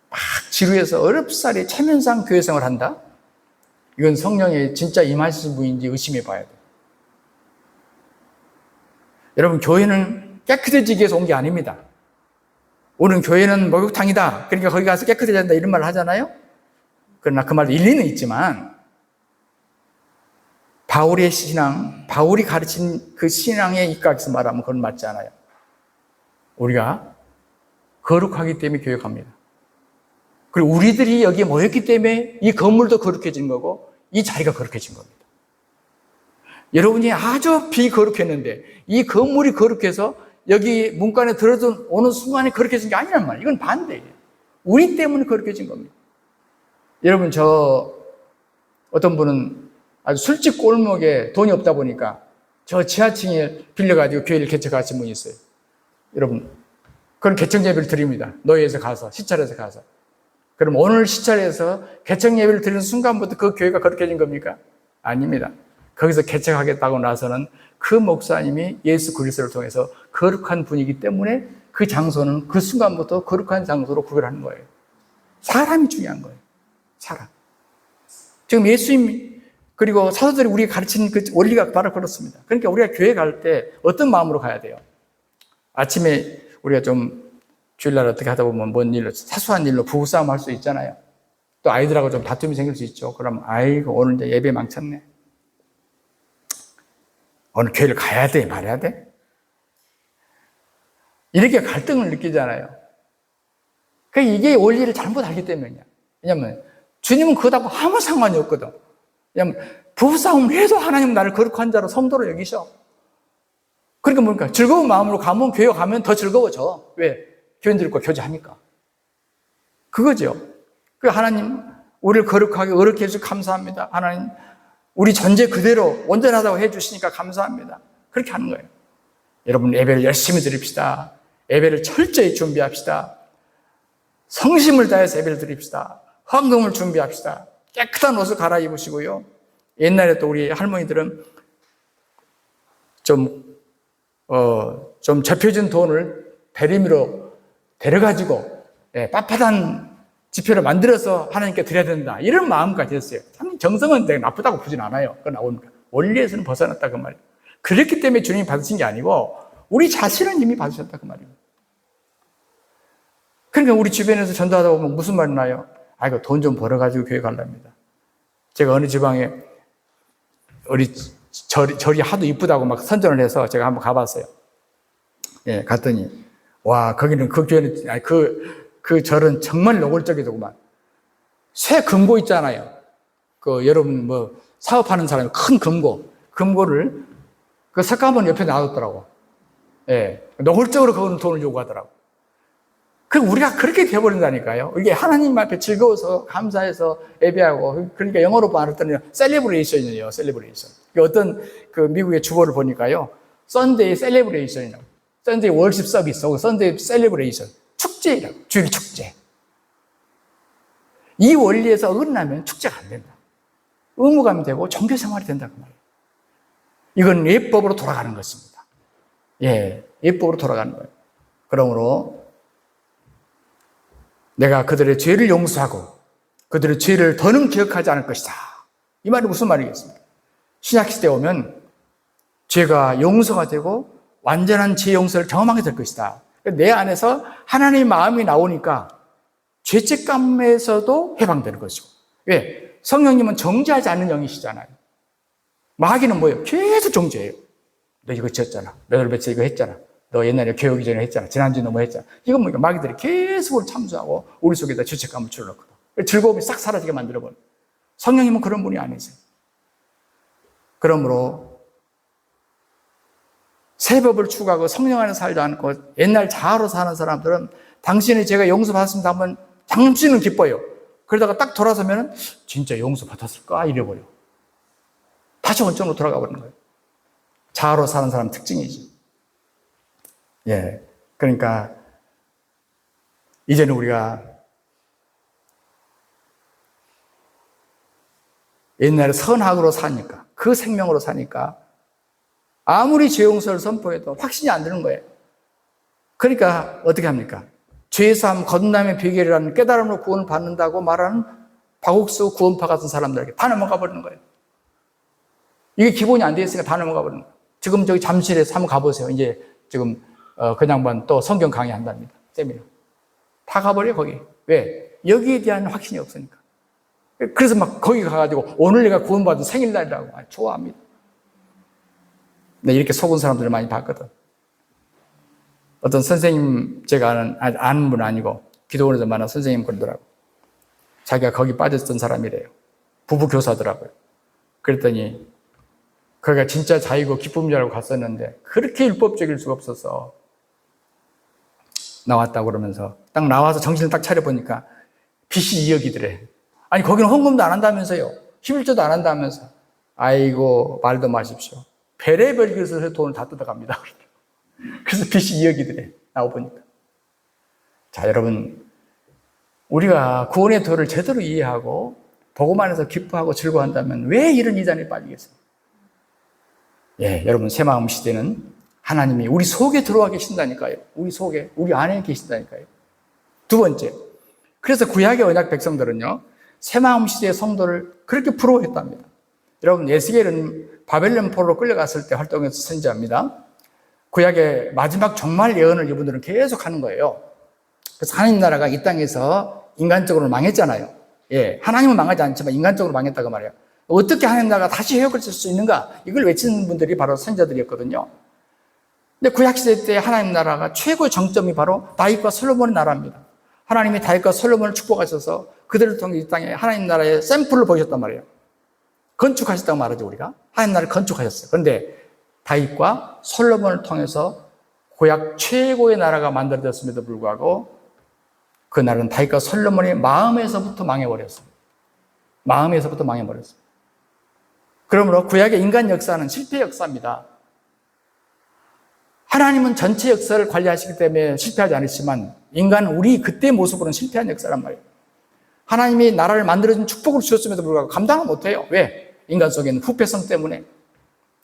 막 지루해서 어렵사리 체면상 교회생활을 한다? 이건 성령이 진짜 임하신 분인지 의심해 봐야 돼요. 여러분, 교회는 깨끗해지기 위해서 온 게 아닙니다. 오늘 교회는 목욕탕이다, 그러니까 거기 가서 깨끗해져야 된다, 이런 말을 하잖아요. 그러나 그 말도 일리는 있지만, 바울의 신앙, 바울이 가르친 그 신앙의 입각에서 말하면 그건 맞지 않아요. 우리가 거룩하기 때문에 교회 갑니다. 그리고 우리들이 여기에 모였기 때문에 이 건물도 거룩해진 거고 이 자리가 거룩해진 겁니다. 여러분이 아주 비거룩했는데 이 건물이 거룩해서 여기 문간에 들어서 오는 순간에 거룩해진 게 아니란 말이에요. 이건 반대예요. 우리 때문에 거룩해진 겁니다. 여러분, 어떤 분은 아주 술집 골목에 돈이 없다 보니까 저 지하층에 빌려가지고 교회를 개척하신 분이 있어요. 여러분, 그런 개척 예배를 드립니다. 노예에서 가서, 시찰에서 가서. 그럼 오늘 시찰에서 개척 예배를 드리는 순간부터 그 교회가 거룩해진 겁니까? 아닙니다. 거기서 개척하겠다고 나서는 그 목사님이 예수 그리스도를 통해서 거룩한 분이기 때문에 그 장소는 그 순간부터 거룩한 장소로 구별하는 거예요. 사람이 중요한 거예요. 사람. 지금 예수님 그리고 사도들이 우리가 가르치는 그 원리가 바로 그렇습니다. 그러니까 우리가 교회 갈 때 어떤 마음으로 가야 돼요? 아침에 우리가 좀 주일날 어떻게 하다 보면 뭔 일로, 사소한 일로 부부싸움 할 수 있잖아요. 또 아이들하고 좀 다툼이 생길 수 있죠. 그럼 아이고 오늘 이제 예배 망쳤네. 오늘 교회를 가야 돼, 말해야 돼? 이렇게 갈등을 느끼잖아요. 이게 원리를 잘못 알기 때문이야. 왜냐면 주님은 그거하고 아무 상관이 없거든. 왜냐면 부부싸움을 해도 하나님은 나를 거룩한 자로 성도로 여기셔. 그러니까 뭡니까? 즐거운 마음으로 가면, 교회 가면 더 즐거워져. 왜? 교인들과 교제하니까. 그거죠. 그 하나님, 우리를 거룩하게 어렵게 해주셔서 감사합니다. 하나님, 우리 전제 그대로 온전하다고 해주시니까 감사합니다. 그렇게 하는 거예요. 여러분, 예배를 열심히 드립시다. 예배를 철저히 준비합시다. 성심을 다해서 예배를 드립시다. 헌금을 준비합시다. 깨끗한 옷을 갈아입으시고요. 옛날에 또 우리 할머니들은 좀 접혀진 돈을 대리미로 데려가지고 빳빳한 지표를 만들어서 하나님께 드려야 된다, 이런 마음까지 했어요. 참 정성은 되게 나쁘다고 보진 않아요. 그건 나오니까 원리에서는 벗어났다 그 말이에요. 그렇기 때문에 주님이 받으신 게 아니고 우리 자신은 이미 받으셨다 그 말이에요. 그러니까 우리 주변에서 전도하다 보면 무슨 말이 나요? 이거 돈 좀 벌어가지고 교회 가랍니다. 제가 어느 지방에 우리 절이 하도 이쁘다고 막 선전을 해서 제가 한번 가봤어요. 예, 갔더니 와, 거기는 그 교회는 그 절은 정말 노골적이더구만. 새 금고 있잖아요. 여러분 사업하는 사람이 큰 금고를 그 석가모니 옆에 놔뒀더라고. 예, 노골적으로 그거는 돈을 요구하더라고. 우리가 그렇게 되어버린다니까요. 이게 하나님 앞에 즐거워서 감사해서 예배하고, 그러니까 영어로 말했더니 셀레브레이션이에요. 셀레브레이션. 어떤 미국의 주보를 보니까요, 썬데이 셀레브레이션이라고, 썬데이 월십 서비스, 썬데이 셀레브레이션, 축제라고, 주일 축제. 이 원리에서 어긋나면 축제가 안 된다. 의무감이 되고 종교 생활이 된다 그 말이에요. 이건 예법으로 돌아가는 것입니다. 예, 예법으로 돌아가는 거예요. 그러므로 내가 그들의 죄를 용서하고 그들의 죄를 더는 기억하지 않을 것이다. 이 말이 무슨 말이겠습니까? 신약시대에 오면 죄가 용서가 되고 완전한 죄 용서를 경험하게 될 것이다. 내 안에서 하나님의 마음이 나오니까 죄책감에서도 해방되는 것이고. 왜? 성령님은 정죄하지 않는 영이시잖아요. 마귀는 뭐예요? 계속 정죄해요. 너 이거 지었잖아. 몇 월 며칠 이거 했잖아. 너 옛날에 교회 오기 전에 했잖아. 지난주에 너 뭐 했잖아. 이건 뭐니까 마귀들이 계속 참수하고 우리 속에다 죄책감을 줄여놓거든. 즐거움이 싹 사라지게 만들어버려. 성령님은 그런 분이 아니세요. 그러므로 새 법을 추구하고 성령 안에 살지 않고 옛날 자아로 사는 사람들은 당신의 죄가 용서받았습니다 하면 당신은 기뻐요. 그러다가 딱 돌아서면 진짜 용서받았을까 이래버려. 다시 원점으로 돌아가 버리는 거예요. 자아로 사는 사람 특징이지. 예. 그러니까 이제는 우리가 옛날에 선악으로 사니까, 그 생명으로 사니까 아무리 죄 용서를 선포해도 확신이 안 드는 거예요. 그러니까 어떻게 합니까? 죄사함, 거듭남의 비결이라는 깨달음으로 구원을 받는다고 말하는 박옥수 구원파 같은 사람들에게 다 넘어가 버리는 거예요. 이게 기본이 안 돼 있으니까 다 넘어가 버리는 거예요. 지금 저기 잠실에서 한번 가보세요. 이제 지금 그냥만 또 성경 강의한답니다. 세미나. 다 가버려요, 거기. 왜? 여기에 대한 확신이 없으니까. 그래서 막 거기 가가지고 오늘 내가 구원받은 생일날이라고 좋아합니다. 네, 이렇게 속은 사람들을 많이 봤거든. 어떤 선생님, 제가 아는 분 아니고 기도원에서 만난 선생님 그러더라고. 자기가 거기 빠졌던 사람이래요. 부부 교사더라고요. 그랬더니 거기가 진짜 자유고 기쁨이라고 갔었는데 그렇게 율법적일 수가 없어서 나왔다고 그러면서 딱 나와서 정신을 딱 차려보니까 빚이 2억이더래. 아니 거기는 헌금도 안 한다면서요. 11조도 안 한다면서. 아이고 말도 마십시오. 별의별 것에서 돈을 다 뜯어갑니다. 그래서 빚이 2억이더래. 나와보니까. 자, 여러분, 우리가 구원의 도를 제대로 이해하고 복음 안에서 기뻐하고 즐거워한다면 왜 이런 이단에 빠지겠습니까? 예, 여러분, 새마음 시대는 하나님이 우리 속에 들어와 계신다니까요. 우리 속에, 우리 안에 계신다니까요. 두 번째, 그래서 구약의 언약 백성들은요, 새마음 시대의 성도를 그렇게 부러워했답니다. 여러분, 에스겔은 바벨론 포로로 끌려갔을 때 활동해서 선지자입니다. 구약의 마지막 종말 예언을 이분들은 계속 하는 거예요. 그래서 하나님 나라가 이 땅에서 인간적으로 망했잖아요. 예, 하나님은 망하지 않지만 인간적으로 망했다고 말해요. 어떻게 하나님 나라가 다시 회복될 수 있는가? 이걸 외치는 분들이 바로 선지자들이었거든요. 근데 구약시대 때 하나님 나라가 최고의 정점이 바로 다윗과 솔로몬의 나라입니다. 하나님이 다윗과 솔로몬을 축복하셔서 그들을 통해 이 땅에 하나님 나라의 샘플을 보이셨단 말이에요. 건축하셨다고 말하죠, 우리가. 하나님 나라를 건축하셨어요. 그런데 다윗과 솔로몬을 통해서 구약 최고의 나라가 만들어졌음에도 불구하고 그 나라는 다윗과 솔로몬의 마음에서부터 망해버렸어요. 마음에서부터 망해버렸어요. 그러므로 구약의 인간 역사는 실패 역사입니다. 하나님은 전체 역사를 관리하시기 때문에 실패하지 않으시지만 인간은 우리 그때 모습으로는 실패한 역사란 말이에요. 하나님이 나라를 만들어준 축복을 주셨음에도 불구하고 감당을 못해요. 왜? 인간 속에는 후패성 때문에.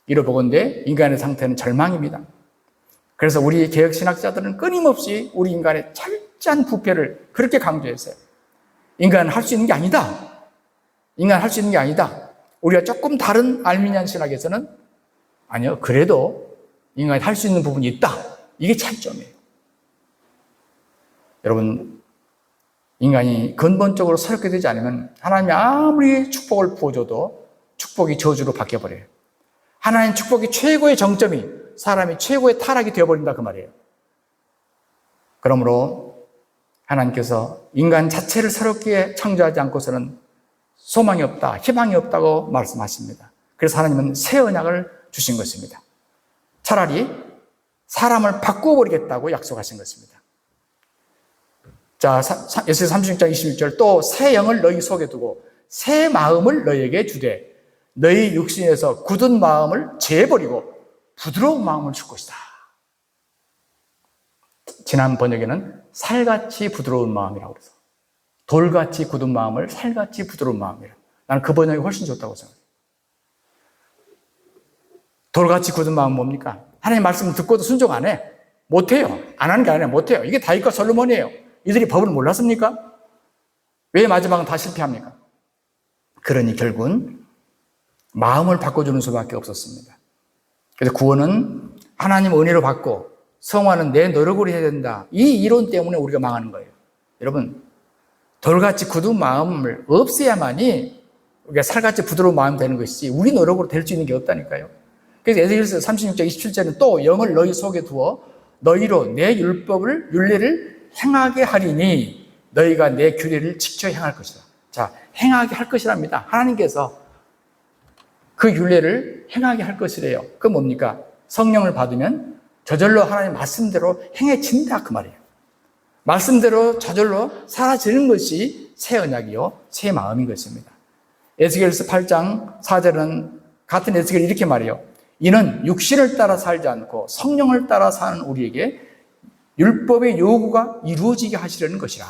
이러보건대 인간의 상태는 절망입니다. 그래서 우리 개혁신학자들은 끊임없이 우리 인간의 철저한 부패를 그렇게 강조했어요. 인간은 할 수 있는 게 아니다. 인간은 할 수 있는 게 아니다. 우리가 조금 다른 알미니안 신학에서는 아니요, 그래도 인간이 할 수 있는 부분이 있다. 이게 차이점이에요. 여러분, 인간이 근본적으로 새롭게 되지 않으면 하나님이 아무리 축복을 부어줘도 축복이 저주로 바뀌어버려요. 하나님 축복이 최고의 정점이 사람이 최고의 타락이 되어버린다 그 말이에요. 그러므로 하나님께서 인간 자체를 새롭게 창조하지 않고서는 소망이 없다, 희망이 없다고 말씀하십니다. 그래서 하나님은 새 언약을 주신 것입니다. 차라리 사람을 바꾸어버리겠다고 약속하신 것입니다. 자, 에스겔 36장 26절 또 새 영을 너희 속에 두고 새 마음을 너희에게 주되 너희 육신에서 굳은 마음을 제버리고 부드러운 마음을 줄 것이다. 지난 번역에는 살같이 부드러운 마음이라고 그래서 돌같이 굳은 마음을 살같이 부드러운 마음이라. 나는 그 번역이 훨씬 좋다고 생각해요. 돌같이 굳은 마음은 뭡니까? 하나님 말씀을 듣고도 순종 안 해. 못해요. 안 하는 게 아니라 못해요. 이게 다윗과 솔로몬이에요. 이들이 법을 몰랐습니까? 왜 마지막은 다 실패합니까? 그러니 결국은 마음을 바꿔주는 수밖에 없었습니다. 그래서 구원은 하나님 은혜로 받고 성화는 내 노력으로 해야 된다. 이 이론 때문에 우리가 망하는 거예요. 여러분, 돌같이 굳은 마음을 없애야만이 우리가 살같이 부드러운 마음이 되는 것이지 우리 노력으로 될 수 있는 게 없다니까요. 그래서 에스겔서 36장 27절은 또 영을 너희 속에 두어 너희로 내 윤례를 행하게 하리니 너희가 내 규례를 지켜 행할 것이다. 자, 행하게 할 것이랍니다. 하나님께서 그 율례를 행하게 할 것이래요. 그 뭡니까? 성령을 받으면 저절로 하나님 말씀대로 행해진다 그 말이에요. 말씀대로 저절로 사라지는 것이 새 언약이요 새 마음인 것입니다. 에스겔서 8장 4절은 같은 에스겔이 이렇게 말해요. 이는 육신을 따라 살지 않고 성령을 따라 사는 우리에게 율법의 요구가 이루어지게 하시려는 것이라.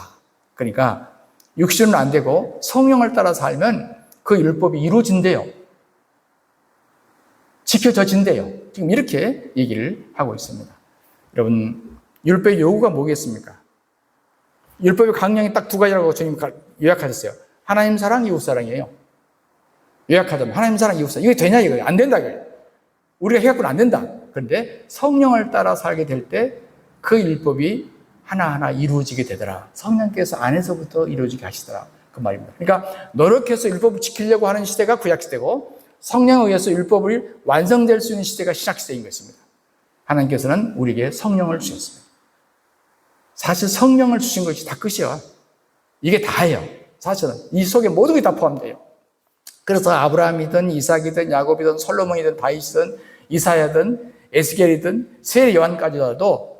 그러니까 육신은 안 되고 성령을 따라 살면 그 율법이 이루어진대요. 지켜져진대요. 지금 이렇게 얘기를 하고 있습니다. 여러분, 율법의 요구가 뭐겠습니까? 율법의 강령이 딱 두 가지라고 주님 요약하셨어요. 하나님 사랑, 이웃 사랑이에요. 요약하자면 하나님 사랑, 이웃 사랑. 이게 되냐 이거예요? 안 된다 이거예요. 우리가 해갖고는 안 된다. 그런데 성령을 따라 살게 될 때 그 율법이 하나하나 이루어지게 되더라. 성령께서 안에서부터 이루어지게 하시더라. 그 말입니다. 그러니까 노력해서 율법을 지키려고 하는 시대가 구약시대고 성령에 의해서 율법을 완성될 수 있는 시대가 신약시대인 것입니다. 하나님께서는 우리에게 성령을 주셨습니다. 사실 성령을 주신 것이 다 끝이야. 이게 다예요. 사실은 이 속에 모든 게 다 포함돼요. 그래서 아브라함이든 이삭이든 야곱이든 솔로몬이든 다윗이든 이사야든 에스겔이든 세 요한까지라도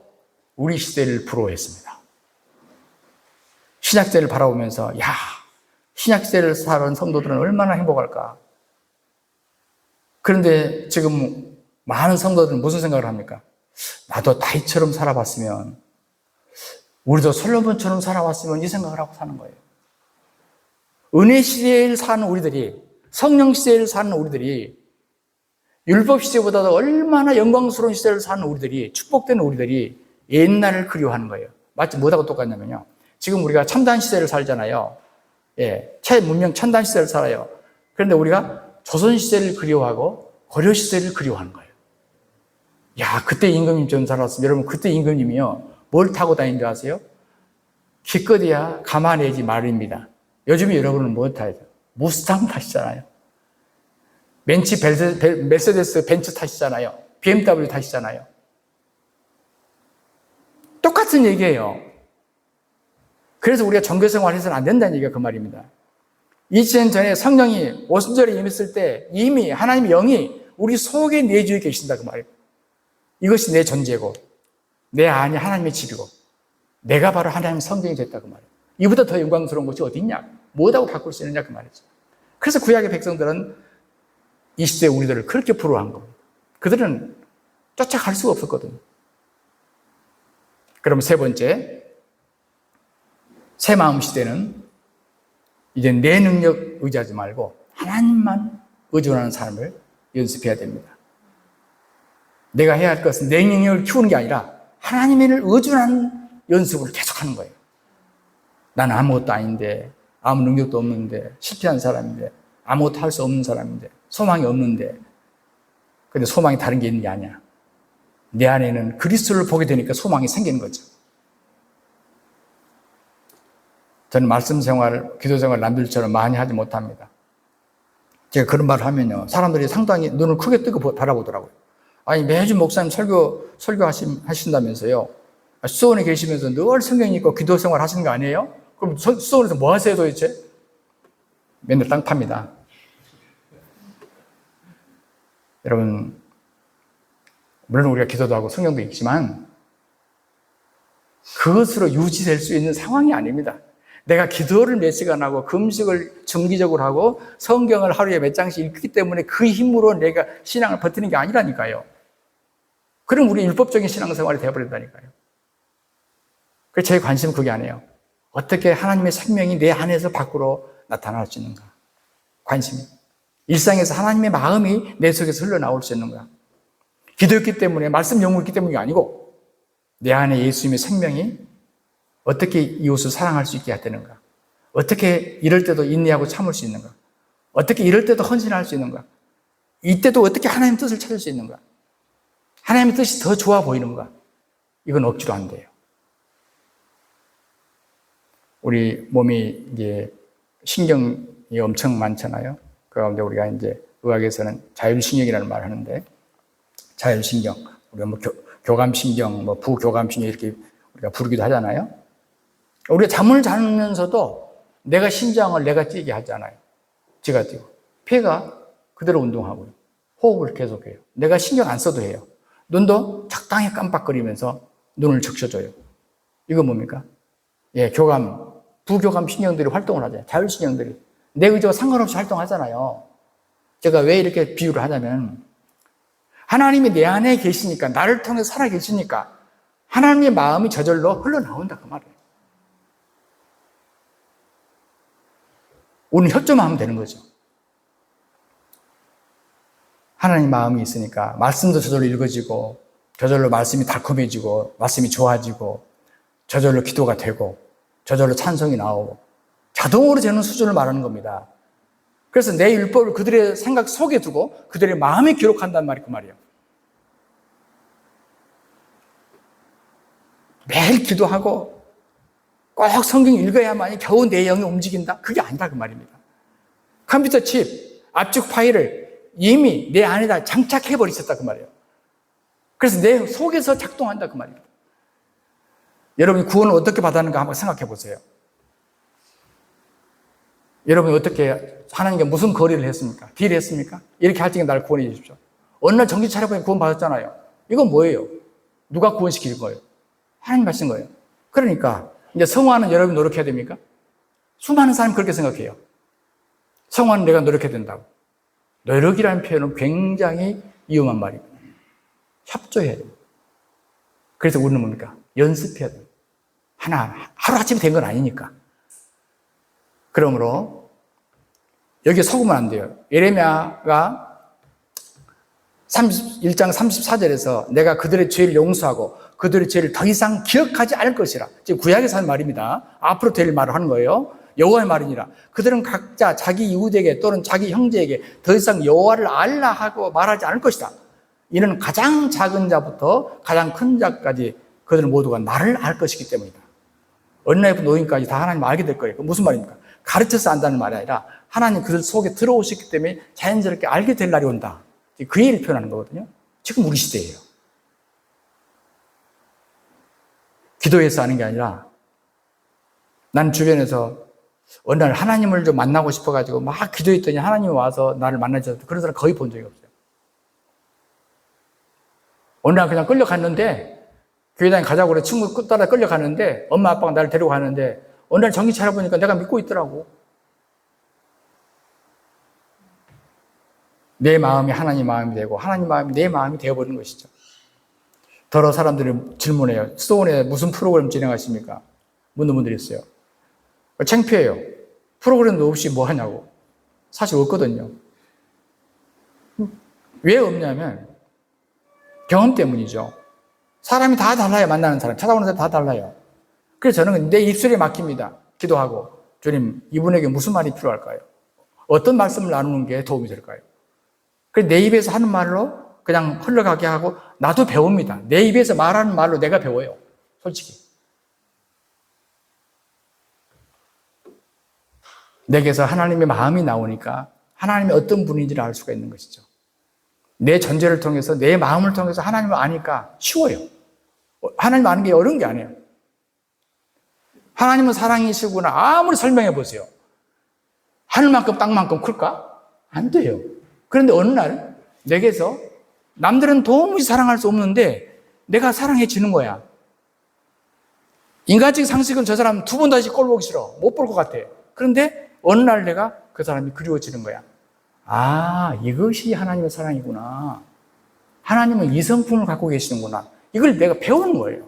우리 시대를 부러워했습니다. 신약시대를 바라보면서 야, 신약시대를 사는 성도들은 얼마나 행복할까. 그런데 지금 많은 성도들은 무슨 생각을 합니까? 나도 다윗처럼 살아봤으면, 우리도 솔로몬처럼 살아봤으면 이 생각을 하고 사는 거예요. 은혜 시대를 사는 우리들이, 성령 시대를 사는 우리들이, 율법 시대보다도 얼마나 영광스러운 시대를 사는 우리들이, 축복되는 우리들이 옛날을 그리워하는 거예요. 마치 뭐하고 똑같냐면요. 지금 우리가 첨단 시대를 살잖아요. 예, 문명 첨단 시대를 살아요. 그런데 우리가 조선 시대를 그리워하고 고려 시대를 그리워하는 거예요. 야, 그때 임금님 좀 살았으면, 여러분 그때 임금님이요 뭘 타고 다니는 줄 아세요? 기껏해야 감아내지 말입니다. 요즘에 여러분은 뭐 타야죠? 무스탕 타시잖아요. 메세데스 벤츠 타시잖아요. BMW 타시잖아요. 똑같은 얘기예요. 그래서 우리가 종교생활 해서는 안 된다는 얘기가 그 말입니다. 2000년 전에 성령이 오순절에 임했을 때 이미 하나님의 영이 우리 속에 내주에 계신다 그 말이에요. 이것이 내 존재고 내 안이 하나님의 집이고 내가 바로 하나님의 성전이 됐다 그 말이에요. 이보다 더 영광스러운 것이 어디 있냐? 뭐라고 바꿀 수 있느냐 그 말이죠. 그래서 구약의 백성들은 이 시대에 우리들을 그렇게 부러워한 겁니다. 그들은 쫓아갈 수가 없었거든요. 그럼 세 번째, 새 마음 시대는 이제 내 능력 의지하지 말고 하나님만 의존하는 삶을 연습해야 됩니다. 내가 해야 할 것은 내 능력을 키우는 게 아니라 하나님을 의존하는 연습을 계속하는 거예요. 나는 아무것도 아닌데, 아무 능력도 없는데, 실패한 사람인데, 아무것도 할 수 없는 사람인데, 소망이 없는데, 근데 소망이 다른 게 있는 게 아니야. 내 안에는 그리스도를 보게 되니까 소망이 생기는 거죠. 저는 말씀 생활, 기도 생활 남들처럼 많이 하지 못합니다. 제가 그런 말을 하면요, 사람들이 상당히 눈을 크게 뜨고 바라보더라고요. 아니, 매주 목사님 설교하신다면서요. 수원에 계시면서 늘 성경 읽고 기도 생활 하시는 거 아니에요? 그럼 수원에서 뭐 하세요 도대체? 맨날 땅 팝니다. 여러분, 물론 우리가 기도도 하고 성경도 읽지만 그것으로 유지될 수 있는 상황이 아닙니다. 내가 기도를 몇 시간 하고 금식을 정기적으로 하고 성경을 하루에 몇 장씩 읽기 때문에 그 힘으로 내가 신앙을 버티는 게 아니라니까요. 그럼 우리 율법적인 신앙생활이 되어버린다니까요. 그래서 제 관심은 그게 아니에요. 어떻게 하나님의 생명이 내 안에서 밖으로 나타날 수 있는가. 관심이. 일상에서 하나님의 마음이 내 속에서 흘러나올 수 있는가. 기도했기 때문에, 말씀 연구했기 때문이 아니고 내 안에 예수님의 생명이 어떻게 이웃을 사랑할 수 있게 되는가. 어떻게 이럴 때도 인내하고 참을 수 있는가. 어떻게 이럴 때도 헌신할 수 있는가. 이때도 어떻게 하나님의 뜻을 찾을 수 있는가. 하나님의 뜻이 더 좋아 보이는가. 이건 억지로 안 돼요. 우리 몸이 이제 신경이 엄청 많잖아요. 그 가운데 우리가 이제 의학에서는 자율신경이라는 말을 하는데, 자율신경, 우리가 뭐 교감신경, 뭐 부교감신경 이렇게 우리가 부르기도 하잖아요. 우리가 잠을 자면서도 내가 심장을 내가 뛰게 하잖아요. 쥐가 뛰고. 폐가 그대로 운동하고요. 호흡을 계속해요. 내가 신경 안 써도 해요. 눈도 적당히 깜빡거리면서 눈을 적셔줘요. 이건 뭡니까? 예, 교감, 부교감 신경들이 활동을 하잖아요. 자율신경들이. 내 의지와 상관없이 활동하잖아요. 제가 왜 이렇게 비유를 하냐면, 하나님이 내 안에 계시니까, 나를 통해 살아 계시니까, 하나님의 마음이 저절로 흘러나온다, 그 말이에요. 우리는 협조만 하면 되는 거죠. 하나님 마음이 있으니까, 말씀도 저절로 읽어지고, 저절로 말씀이 달콤해지고, 말씀이 좋아지고, 저절로 기도가 되고, 저절로 찬송이 나오고, 자동으로 되는 수준을 말하는 겁니다. 그래서 내 율법을 그들의 생각 속에 두고 그들의 마음에 기록한단 말이 그 말이에요. 매일 기도하고 꼭 성경 읽어야만이 겨우 내 영이 움직인다? 그게 아니다 그 말입니다. 컴퓨터 칩, 압축 파일을 이미 내 안에다 장착해버리셨다 그 말이에요. 그래서 내 속에서 작동한다 그 말입니다. 여러분이 구원을 어떻게 받았는가 한번 생각해 보세요. 여러분이 어떻게 하나님과 무슨 거래를 했습니까? 딜을 했습니까? 이렇게 할 적에 나를 구원해 주십시오. 어느 날 정신 차려보니 구원 받았잖아요. 이건 뭐예요? 누가 구원시킬 거예요? 하나님 하신 거예요. 그러니까 이제 성화는 여러분이 노력해야 됩니까? 수많은 사람이 그렇게 생각해요. 성화는 내가 노력해야 된다고. 노력이라는 표현은 굉장히 위험한 말이에요. 협조해야 돼요. 그래서 우리는 뭡니까? 연습해야 돼요. 하루아침에 된 건 아니니까. 그러므로 여기에 속으면 안 돼요. 예레미야가 1장 34절에서 내가 그들의 죄를 용서하고 그들의 죄를 더 이상 기억하지 않을 것이라. 지금 구약에서 하는 말입니다. 앞으로 될 말을 하는 거예요. 여호와의 말이니라. 그들은 각자 자기 이웃에게 또는 자기 형제에게 더 이상 여호와를 알라 하고 말하지 않을 것이다. 이는 가장 작은 자부터 가장 큰 자까지 그들은 모두가 나를 알 것이기 때문이다. 어린아이부터 노인까지 다 하나님 알게 될 거예요. 무슨 말입니까? 가르쳐서 안다는 말이 아니라 하나님 그들 속에 들어오셨기 때문에 자연스럽게 알게 될 날이 온다. 그 얘기를 표현하는 거거든요. 지금 우리 시대예요. 기도해서 하는 게 아니라 난 주변에서 어느 날 하나님을 좀 만나고 싶어가지고 막 기도했더니 하나님이 와서 나를 만나주셔서 그런 사람 거의 본 적이 없어요. 어느 날 그냥 끌려갔는데 교회당에 가자고 그래 친구 따라 끌려갔는데 엄마 아빠가 나를 데리고 가는데 어느 날 정신 차려보니까 내가 믿고 있더라고. 내 마음이 하나님 마음이 되고 하나님 마음이 내 마음이 되어버리는 것이죠. 더러 사람들이 질문해요. 수도원에 무슨 프로그램 진행하십니까? 묻는 분들이 있어요. 창피해요. 프로그램도 없이 뭐 하냐고. 사실 없거든요. 왜 없냐면 경험 때문이죠. 사람이 다 달라요. 만나는 사람, 찾아오는 사람 다 달라요. 그래서 저는 내 입술에 맡깁니다. 기도하고 주님 이분에게 무슨 말이 필요할까요? 어떤 말씀을 나누는 게 도움이 될까요? 그래서 내 입에서 하는 말로 그냥 흘러가게 하고 나도 배웁니다. 내 입에서 말하는 말로 내가 배워요. 솔직히. 내게서 하나님의 마음이 나오니까 하나님이 어떤 분인지를 알 수가 있는 것이죠. 내 존재를 통해서 내 마음을 통해서 하나님을 아니까 쉬워요. 하나님 아는 게 어려운 게 아니에요. 하나님은 사랑이시구나 아무리 설명해 보세요. 하늘만큼 땅만큼 클까? 안 돼요. 그런데 어느 날 내게서 남들은 도무지 사랑할 수 없는데 내가 사랑해지는 거야. 인간적인 상식은 저 사람 두 번 다시 꼴 보기 싫어. 못 볼 것 같아. 그런데 어느 날 내가 그 사람이 그리워지는 거야. 아, 이것이 하나님의 사랑이구나. 하나님은 이 성품을 갖고 계시는구나. 이걸 내가 배우는 거예요.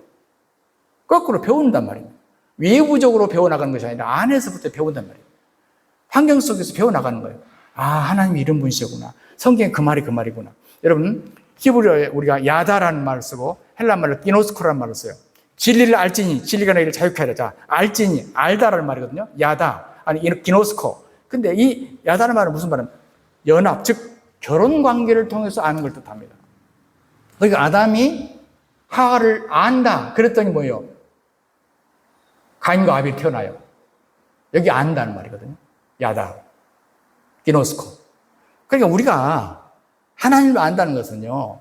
거꾸로 배운단 말입니다. 외부적으로 배워나가는 것이 아니라 안에서부터 배운단 말이에요. 환경 속에서 배워나가는 거예요. 아, 하나님이 이런 분이시구나. 성경에 그 말이 그 말이구나. 여러분, 히브리어에 우리가 야다라는 말을 쓰고 헬라 말로 기노스코라는 말을 써요. 진리를 알지니, 진리가 너희를 자유케 하려. 자, 알지니, 알다라는 말이거든요. 야다, 아니 기노스코. 근데 이 야다라는 말은 무슨 말이냐면 연합, 즉 결혼 관계를 통해서 아는 걸 뜻합니다. 그러니까 아담이 하와를 안다. 그랬더니 뭐예요? 가인과 아벨이 태어나요. 여기 안다는 말이거든요. 야다, 기노스코. 그러니까 우리가 하나님을 안다는 것은요,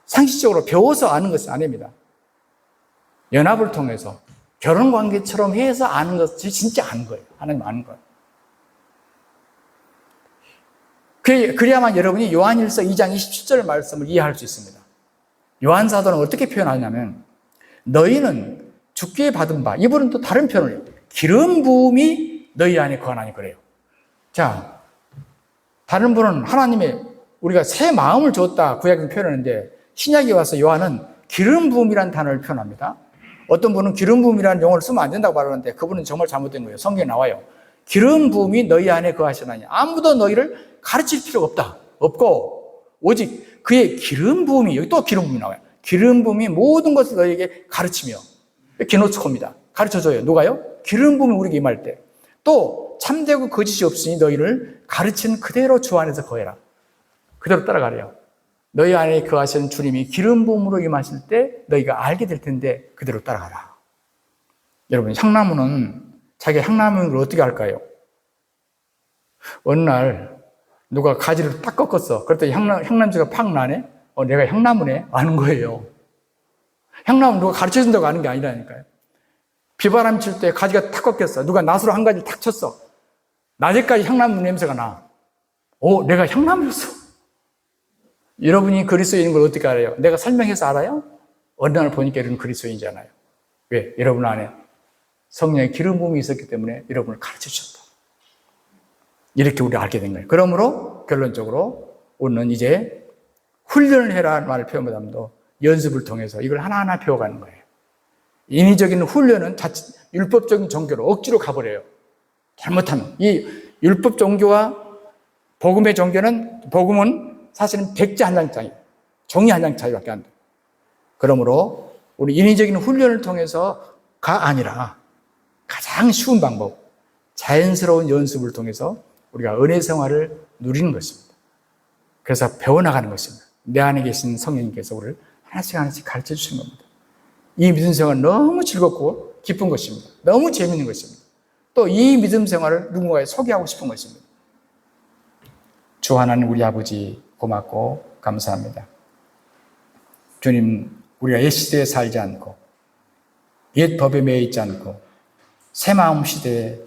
상식적으로 배워서 아는 것이 아닙니다. 연합을 통해서 결혼 관계처럼 해서 아는 것이 진짜 아는 거예요. 하나님 아는 거예요. 그래야만 여러분이 요한일서 2장 27절 말씀을 이해할 수 있습니다. 요한 사도는 어떻게 표현하냐면 너희는 주께 받은 바, 이분은 또 다른 표현을 해요. 기름 부음이 너희 안에 거하나니 그래요. 자, 다른 분은 하나님의 우리가 새 마음을 줬다 구약에서 표현하는데 신약에 와서 요한은 기름 부음이라는 단어를 표현합니다. 어떤 분은 기름 부음이라는 용어를 쓰면 안 된다고 말하는데 그분은 정말 잘못된 거예요. 성경에 나와요. 기름 부음이 너희 안에 거하시나니 아무도 너희를 가르칠 필요가 없다. 없고 오직 그의 기름 부음이, 여기 또 기름 부음이 나와요. 기름 부음이 모든 것을 너희에게 가르치며, 기노스코입니다. 가르쳐줘요. 누가요? 기름 부음이 우리에게 임할 때. 또 참되고 거짓이 없으니 너희를 가르친 그대로 주 안에서 거해라. 그대로 따라가래요. 너희 안에 거하시는 주님이 기름 부음으로 임하실 때 너희가 알게 될 텐데 그대로 따라가라. 여러분, 향나무는 자기 향나무를 어떻게 할까요? 어느 날 누가 가지를 딱 꺾었어. 그랬더니 향냄새가 팍 나네? 내가 향나무네? 아는 거예요. 향나무 누가 가르쳐준다고 아는 게 아니라니까요. 비바람 칠 때 가지가 탁 꺾였어. 누가 낫으로 한 가지를 탁 쳤어. 낮에까지 향나무 냄새가 나. 내가 향나무였어. 여러분이 그리스도인인 걸 어떻게 알아요? 내가 설명해서 알아요? 어느 날 보니까 여러분 그리스도인이잖아요. 왜? 여러분 안에 성령의 기름 부음이 있었기 때문에 여러분을 가르쳐 주셨다. 이렇게 우리가 알게 된 거예요. 그러므로 결론적으로 우리는 이제 훈련을 해라는 말을 표현보다도 연습을 통해서 이걸 하나하나 배워가는 거예요. 인위적인 훈련은 율법적인 종교로 억지로 가버려요. 잘못하면. 이 율법 종교와 복음의 종교는, 복음은 사실은 백지 한 장 차이, 종이 한 장 차이밖에 안 돼요. 그러므로 우리 인위적인 훈련을 통해서가 아니라 가장 쉬운 방법, 자연스러운 연습을 통해서 우리가 은혜 생활을 누리는 것입니다. 그래서 배워나가는 것입니다. 내 안에 계신 성령님께서 우리를 하나씩 하나씩 가르쳐 주시는 겁니다. 이 믿음 생활은 너무 즐겁고 기쁜 것입니다. 너무 재밌는 것입니다. 또 이 믿음 생활을 누군가에 소개하고 싶은 것입니다. 주 하나님 우리 아버지 고맙고 감사합니다. 주님, 우리가 옛 시대에 살지 않고 옛 법에 매여 있지 않고 새 마음 시대에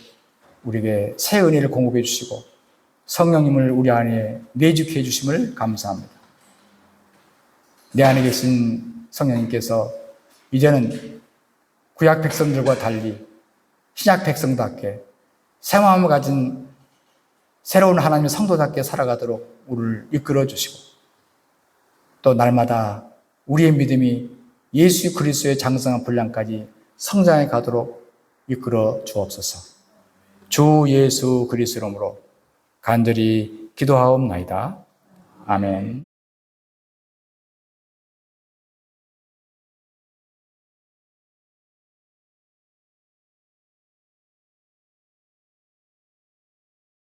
우리에게 새 은혜를 공급해 주시고 성령님을 우리 안에 내주케 해주심을 감사합니다. 내 안에 계신 성령님께서 이제는 구약 백성들과 달리 신약 백성답게 새 마음을 가진 새로운 하나님의 성도답게 살아가도록 우리를 이끌어 주시고 또 날마다 우리의 믿음이 예수 그리스도의 장성한 분량까지 성장해 가도록 이끌어 주옵소서. 주 예수 그리스도 이름으로 간절히 기도하옵나이다. 아멘.